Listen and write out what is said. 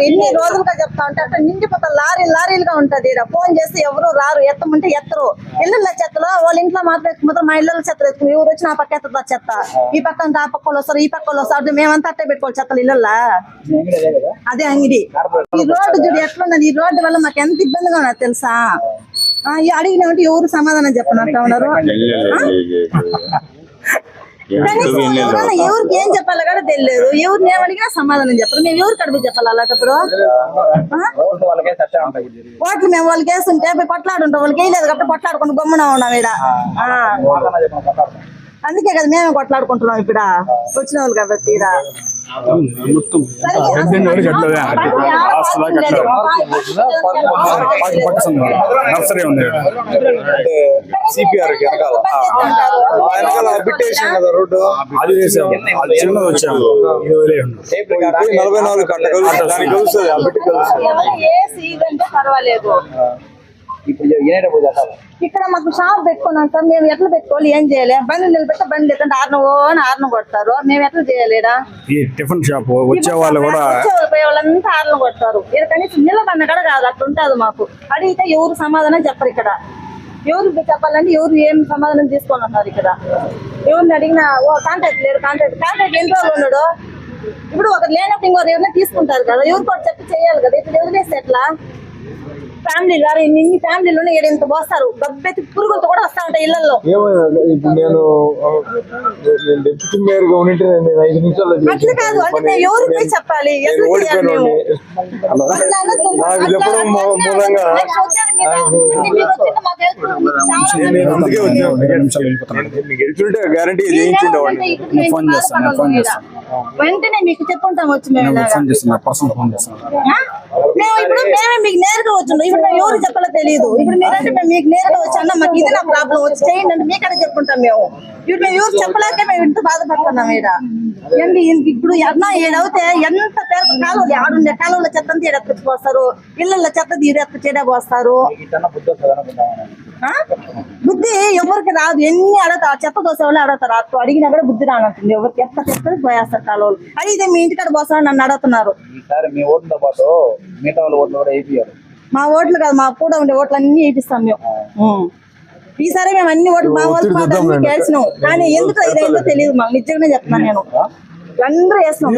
ఎన్ని రోజులుగా చెప్తా ఉంటే అట్లా నిండిపోతా లారీలుగా ఉంటది. ఫోన్ చేస్తే ఎవరు రారు, ఎత్తమంటే ఎత్తరు. ఇళ్ళ చెత్తలో వాళ్ళ ఇంట్లో మాత్రం మా ఇళ్ళ చెత్తలు ఎత్తుకుని ఎవరు వచ్చి నా పక్క ఎత్తుతా చెత్త. ఈ పక్క ఆ పక్క వాళ్ళు వస్తారు, ఈ పక్క వాళ్ళు వస్తారు. మేమంతా అట్టే పెట్టుకోవాలి చెత్తలు ఇళ్ళల్లా. అదే అంగిడి. ఈ రోడ్డు చూడు ఎట్లున్నది. ఈ రోడ్డు వల్ల మాకు ఎంత ఇబ్బందిగా ఉన్నది తెలుసా. అడిగినామంటే ఎవరు సమాధానం చెప్పనట్టు ఉన్నారు. ఎవరికి ఏం చెప్పాలో కూడా తెలియదు. ఎవరిని ఏమడిగినా సమాధానం చెప్పరు. మేము ఎవరికి అడుగు చెప్పాలి అలాంటప్పుడు? ఓట్లు మేము వాళ్ళకి వేస్తుంటే కొట్లాడుంటాం. వాళ్ళకి వేయలేదు కాబట్టి కొట్లాడుకుంటూ గమ్మున ఉన్నాం ఇక్కడ. అందుకే కదా మేము కొట్లాడుకుంటున్నాం ఇక్కడ వచ్చిన వాళ్ళు కాబట్టి. నర్సరీ ఉంది రోడ్డు అది చిన్నది వచ్చాము 44 పర్వాలేదు. ఇక్కడ మాకు షాప్ పెట్టుకున్నాం సార్. మేము ఎట్లా పెట్టుకోవాలి, ఏం చేయాలి? బండి నిలబెట్టే బండి లేదంటే ఆరును కొడతారు. మేము ఎట్లా చేయాలి? టిఫిన్ షాప్ వచ్చే వాళ్ళు కూడా పోయే వాళ్ళంతా ఆరును కొడతారు. ఇక్కడ కనీసం నిలబడిన కూడా కాదు. అట్లా ఉంటుంది మాకు. అడిగితే ఎవరు సమాధానం చెప్పరు. ఇక్కడ ఎవరు చెప్పాలంటే ఎవరు ఏం సమాధానం తీసుకోవాలన్నారు. ఇక్కడ ఎవరిని అడిగినా కాంటాక్ట్ లేరు. కాంటాక్ట్ ఎన్ని రోజులు ఉన్నాడు. ఇప్పుడు ఒకరు లేనప్పుడు ఇంకోరు ఎవరైనా తీసుకుంటారు కదా. ఎవరు కూడా చెప్పి చేయాలి కదా. ఇప్పుడు వదిలేస్తే ఎట్లా? ఫ్యామిలీ గారు ఇన్ని ఫ్యామిలీలోనే ఎంత పోస్తారు. గబ్బెత్తి పురుగులతో కూడా వస్తా ఉంటాయి ఇళ్లలో. అట్లా కాదు అంటే ఎవరు పోయి చెప్పాలి? వెంటనే మీకు చెప్పుకుంటాం వచ్చి మేము ఇప్పుడు మేమే మీకు నేరుగా వచ్చిండు. ఇప్పుడు మేము ఎవరు చెప్పాలో తెలియదు. ఇప్పుడు మీరంటే మేము మీకు నేరుగా వచ్చి అన్న మాకు ఇది నా ప్రాబ్లం వచ్చి చేయండి అంటే మీకనే చెప్పుకుంటాం మేము. ఇప్పుడు మేము ఎవరు చెప్పలేక మేము ఇంత బాధపడుతున్నాం. ఇప్పుడు అన్నా ఏడవుతే ఎంత పేరు కాలువలు ఆడుండే కాలువల చెత్త అంతా ఏడెత్తుకు పోస్తారు. ఇళ్ళల్లో చెత్త తీరేత్త పోస్తారు. బుద్ధి ఎవరికి రాదు. ఎన్ని అడుగుతారు చెత్త దోశ వాళ్ళు అడుగుతారు. అట్లా అడిగినా కూడా బుద్ధి రానంటుంది. ఎవరికి ఎత్త చెత్తది పోయేస్తారు కాలువలు. అడిగితే మీ ఇంటికాడ పోస్తారు నన్ను అడుగుతున్నారు. మా ఓట్లు కాదు, మా కూడా ఉండే ఓట్లు అన్ని వేపిస్తాం మేము. ఈసారి మేము అన్ని ఓట్లు మా వాళ్ళు వేసినాం. కానీ ఎందుకు ఇదేందో తెలియదు మాకు. నిజంగానే చెప్తున్నాను నేను. అందరూ వేసినాం.